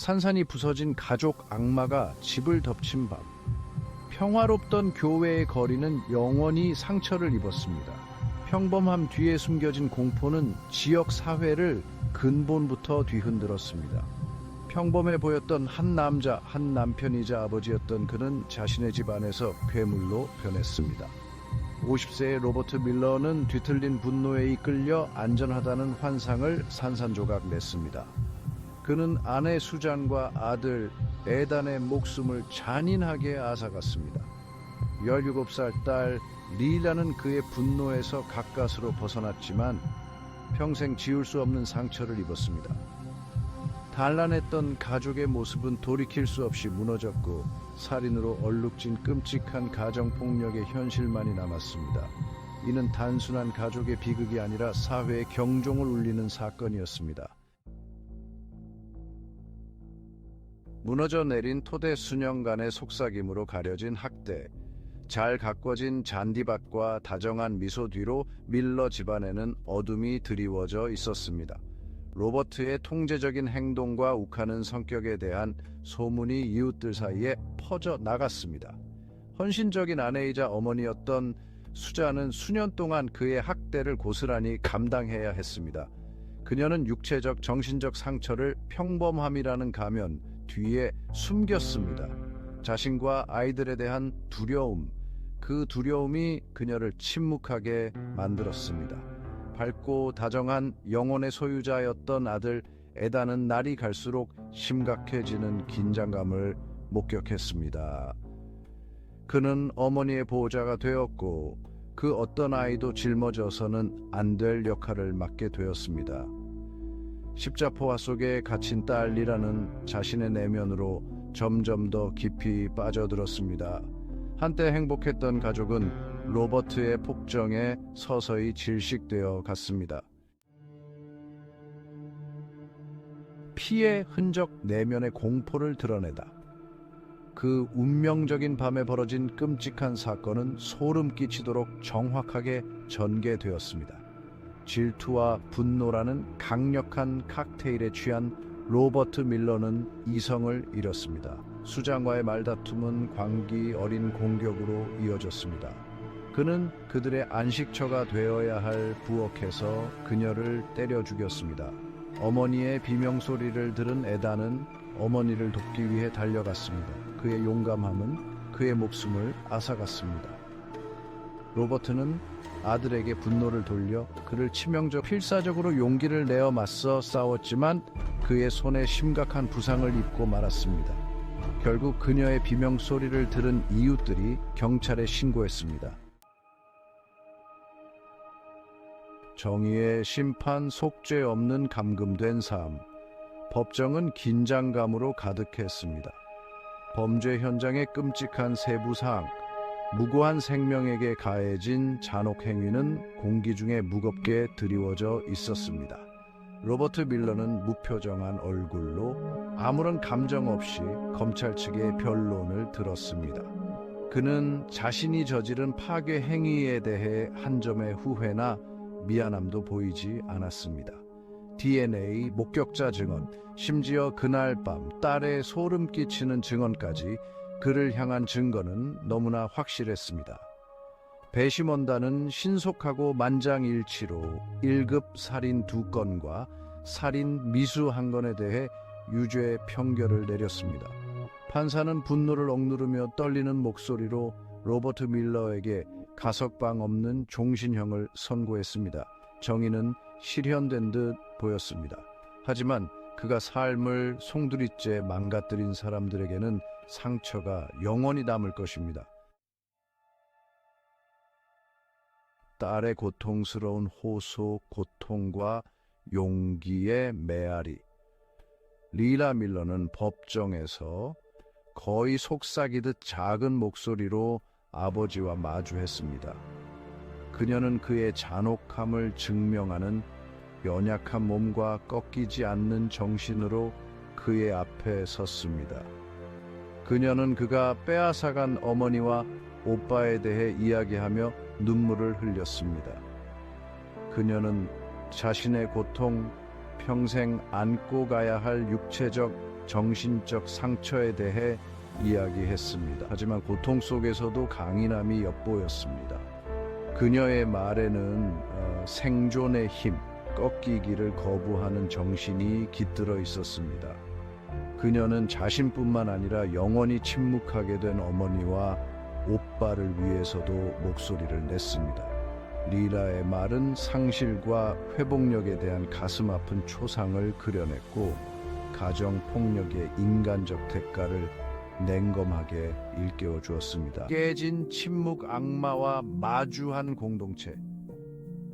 산산이 부서진 가족 악마가 집을 덮친 밤, 평화롭던 교회의 거리는 영원히 상처를 입었습니다. 평범함 뒤에 숨겨진 공포는 지역 사회를 근본부터 뒤흔들었습니다. 평범해 보였던 한 남자, 한 남편이자 아버지였던 그는 자신의 집 안에서 괴물로 변했습니다. 50세의 로버트 밀러는 뒤틀린 분노에 이끌려 안전하다는 환상을 산산조각 냈습니다. 그는 아내 수잔과 아들 에단의 목숨을 잔인하게 앗아갔습니다. 17살 딸 리라는 그의 분노에서 가까스로 벗어났지만 평생 지울 수 없는 상처를 입었습니다. 단란했던 가족의 모습은 돌이킬 수 없이 무너졌고 살인으로 얼룩진 끔찍한 가정폭력의 현실만이 남았습니다. 이는 단순한 가족의 비극이 아니라 사회의 경종을 울리는 사건이었습니다. 무너져 내린 토대 수년간의 속삭임으로 가려진 학대, 잘 가꿔진 잔디밭과 다정한 미소 뒤로 밀러 집안에는 어둠이 드리워져 있었습니다. 로버트의 통제적인 행동과 욱하는 성격에 대한 소문이 이웃들 사이에 퍼져 나갔습니다. 헌신적인 아내이자 어머니였던 수자는 수년 동안 그의 학대를 고스란히 감당해야 했습니다. 그녀는 육체적, 정신적 상처를 평범함이라는 가면 뒤에 숨겼습니다. 자신과 아이들에 대한 두려움, 그 두려움이 그녀를 침묵하게 만들었습니다. 밝고 다정한 영혼의 소유자였던 아들 에단은 날이 갈수록 심각해지는 긴장감을 목격했습니다. 그는 어머니의 보호자가 되었고 그 어떤 아이도 짊어져서는 안 될 역할을 맡게 되었습니다. 십자포화 속에 갇힌 딸이라는 자신의 내면으로 점점 더 깊이 빠져들었습니다. 한때 행복했던 가족은 로버트의 폭정에 서서히 질식되어 갔습니다. 피의 흔적 내면의 공포를 드러내다. 그 운명적인 밤에 벌어진 끔찍한 사건은 소름 끼치도록 정확하게 전개되었습니다. 질투와 분노라는 강력한 칵테일에 취한 로버트 밀러는 이성을 잃었습니다. 수장과의 말다툼은 광기 어린 공격으로 이어졌습니다. 그는 그들의 안식처가 되어야 할 부엌에서 그녀를 때려 죽였습니다. 어머니의 비명소리를 들은 에단은 어머니를 돕기 위해 달려갔습니다. 그의 용감함은 그의 목숨을 앗아갔습니다. 로버트는 아들에게 분노를 돌려 그를 치명적 필사적으로 용기를 내어 맞서 싸웠지만 그의 손에 심각한 부상을 입고 말았습니다. 결국 그녀의 비명소리를 들은 이웃들이 경찰에 신고했습니다. 정의의 심판, 속죄 없는 감금된 삶. 법정은 긴장감으로 가득했습니다. 범죄 현장의 끔찍한 세부사항, 무고한 생명에게 가해진 잔혹 행위는 공기 중에 무겁게 드리워져 있었습니다. 로버트 밀러는 무표정한 얼굴로 아무런 감정 없이 검찰 측의 변론을 들었습니다. 그는 자신이 저지른 파괴 행위에 대해 한 점의 후회나 미안함도 보이지 않았습니다. DNA, 목격자 증언, 심지어 그날 밤 딸의 소름 끼치는 증언까지 그를 향한 증거는 너무나 확실했습니다. 배심원단은 신속하고 만장일치로 1급 살인 2건과 살인 미수 1건에 대해 유죄 평결을 내렸습니다. 판사는 분노를 억누르며 떨리는 목소리로 로버트 밀러에게 가석방 없는 종신형을 선고했습니다. 정의는 실현된 듯 보였습니다. 하지만 그가 삶을 송두리째 망가뜨린 사람들에게는 상처가 영원히 남을 것입니다. 딸의 고통스러운 호소, 고통과 용기의 메아리. 리라 밀러는 법정에서 거의 속삭이듯 작은 목소리로 아버지와 마주했습니다. 그녀는 그의 잔혹함을 증명하는 연약한 몸과 꺾이지 않는 정신으로 그의 앞에 섰습니다. 그녀는 그가 빼앗아간 어머니와 오빠에 대해 이야기하며 눈물을 흘렸습니다. 그녀는 자신의 고통, 평생 안고 가야 할 육체적 정신적 상처에 대해 이야기했습니다. 하지만 고통 속에서도 강인함이 엿보였습니다. 그녀의 말에는 생존의 힘, 꺾이기를 거부하는 정신이 깃들어 있었습니다. 그녀는 자신뿐만 아니라 영원히 침묵하게 된 어머니와 오빠를 위해서도 목소리를 냈습니다. 리라의 말은 상실과 회복력에 대한 가슴 아픈 초상을 그려냈고, 가정폭력의 인간적 대가를 냉검하게 일깨워 주었습니다. 깨진 침묵 악마와 마주한 공동체.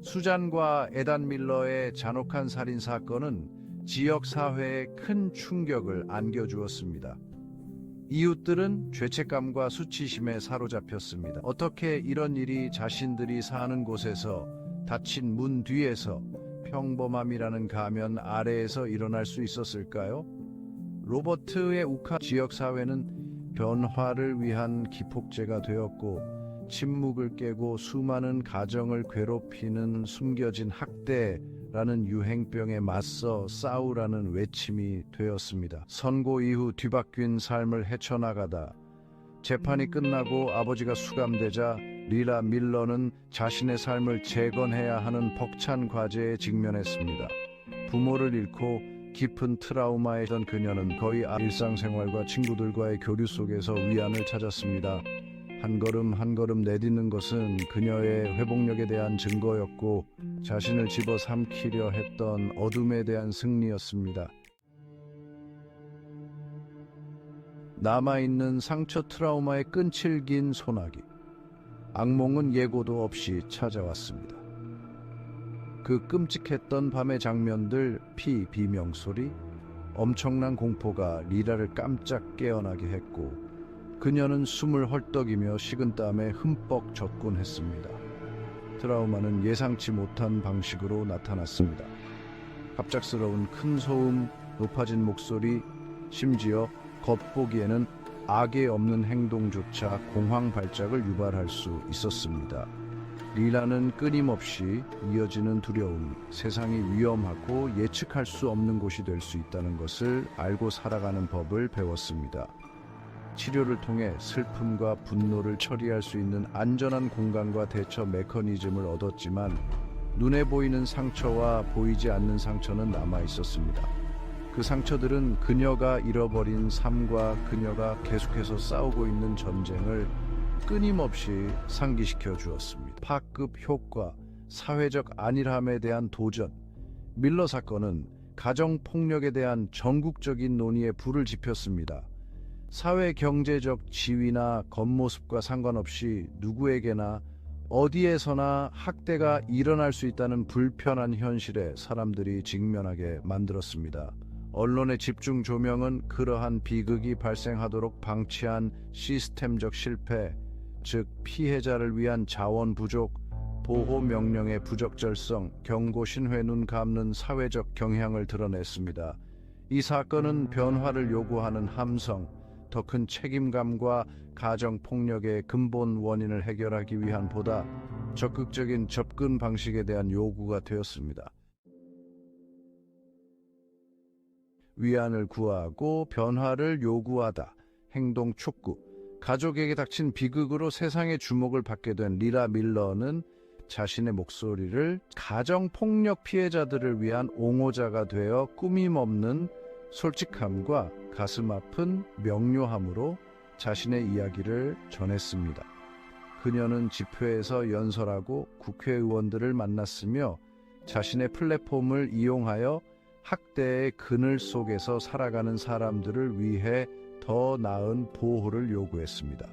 수잔과 에단 밀러의 잔혹한 살인 사건은 지역 사회에 큰 충격을 안겨주었습니다. 이웃들은 죄책감과 수치심에 사로잡혔습니다. 어떻게 이런 일이 자신들이 사는 곳에서, 닫힌 문 뒤에서, 평범함이라는 가면 아래에서 일어날 수 있었을까요? 로버트의 욱한 지역사회는 변화를 위한 기폭제가 되었고, 침묵을 깨고 수많은 가정을 괴롭히는 숨겨진 학대라는 유행병에 맞서 싸우라는 외침이 되었습니다. 선고 이후 뒤바뀐 삶을 헤쳐나가다 재판이 끝나고 아버지가 수감되자 리라 밀러는 자신의 삶을 재건해야 하는 벅찬 과제에 직면했습니다. 부모를 잃고 깊은 트라우마에 있던 그녀는 거의 일상생활과 친구들과의 교류 속에서 위안을 찾았습니다. 한 걸음 한 걸음 내딛는 것은 그녀의 회복력에 대한 증거였고, 자신을 집어삼키려 했던 어둠에 대한 승리였습니다. 남아있는 상처 트라우마의 끈질긴 소나기. 악몽은 예고도 없이 찾아왔습니다. 그 끔찍했던 밤의 장면들, 피, 비명소리, 엄청난 공포가 리라를 깜짝 깨어나게 했고, 그녀는 숨을 헐떡이며 식은땀에 흠뻑 젖곤 했습니다. 트라우마는 예상치 못한 방식으로 나타났습니다. 갑작스러운 큰 소음, 높아진 목소리, 심지어 겉보기에는 악의 없는 행동조차 공황 발작을 유발할 수 있었습니다. 리라는 끊임없이 이어지는 두려움, 세상이 위험하고 예측할 수 없는 곳이 될 수 있다는 것을 알고 살아가는 법을 배웠습니다. 치료를 통해 슬픔과 분노를 처리할 수 있는 안전한 공간과 대처 메커니즘을 얻었지만, 눈에 보이는 상처와 보이지 않는 상처는 남아 있었습니다. 그 상처들은 그녀가 잃어버린 삶과 그녀가 계속해서 싸우고 있는 전쟁을 끊임없이 상기시켜 주었습니다. 파급 효과, 사회적 안일함에 대한 도전. 밀러 사건은 가정폭력에 대한 전국적인 논의에 불을 지폈습니다. 사회 경제적 지위나 겉모습과 상관없이 누구에게나 어디에서나 학대가 일어날 수 있다는 불편한 현실에 사람들이 직면하게 만들었습니다. 언론의 집중 조명은 그러한 비극이 발생하도록 방치한 시스템적 실패, 즉 피해자를 위한 자원 부족, 보호 명령의 부적절성, 경고 신호에 눈 감는 사회적 경향을 드러냈습니다. 이 사건은 변화를 요구하는 함성, 더 큰 책임감과 가정폭력의 근본 원인을 해결하기 위한 보다 적극적인 접근 방식에 대한 요구가 되었습니다. 위안을 구하고 변화를 요구하다. 행동 촉구. 가족에게 닥친 비극으로 세상의 주목을 받게 된 리라 밀러는 자신의 목소리를 가정폭력 피해자들을 위한 옹호자가 되어 꾸밈없는 솔직함과 가슴 아픈 명료함으로 자신의 이야기를 전했습니다. 그녀는 집회에서 연설하고 국회의원들을 만났으며 자신의 플랫폼을 이용하여 학대의 그늘 속에서 살아가는 사람들을 위해 더 나은 보호를 요구했습니다.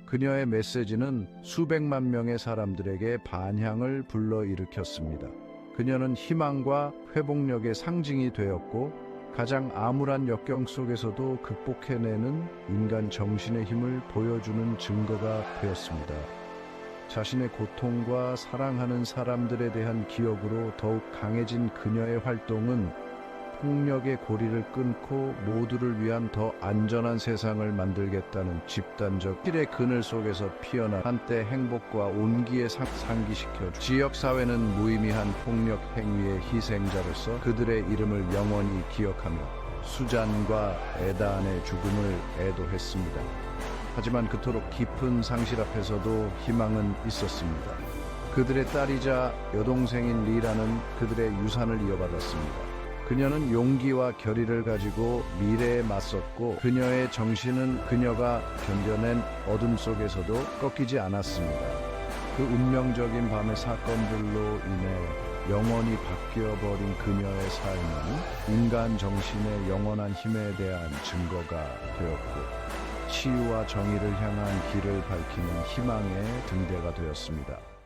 그녀의 메시지는 수백만 명의 사람들에게 반향을 불러일으켰습니다. 그녀는 희망과 회복력의 상징이 되었고, 가장 암울한 역경 속에서도 극복해내는 인간 정신의 힘을 보여주는 증거가 되었습니다. 자신의 고통과 사랑하는 사람들에 대한 기억으로 더욱 강해진 그녀의 활동은 폭력의 고리를 끊고 모두를 위한 더 안전한 세상을 만들겠다는 집단적 실의 그늘 속에서 피어난 한때 행복과 온기에 상기시켜 지역사회는 무의미한 폭력 행위의 희생자로서 그들의 이름을 영원히 기억하며 수잔과 에단의 죽음을 애도했습니다. 하지만 그토록 깊은 상실 앞에서도 희망은 있었습니다. 그들의 딸이자 여동생인 리라는 그들의 유산을 이어받았습니다. 그녀는 용기와 결의를 가지고 미래에 맞섰고 그녀의 정신은 그녀가 견뎌낸 어둠 속에서도 꺾이지 않았습니다. 그 운명적인 밤의 사건들로 인해 영원히 바뀌어버린 그녀의 삶은 인간 정신의 영원한 힘에 대한 증거가 되었고 치유와 정의를 향한 길을 밝히는 희망의 등대가 되었습니다.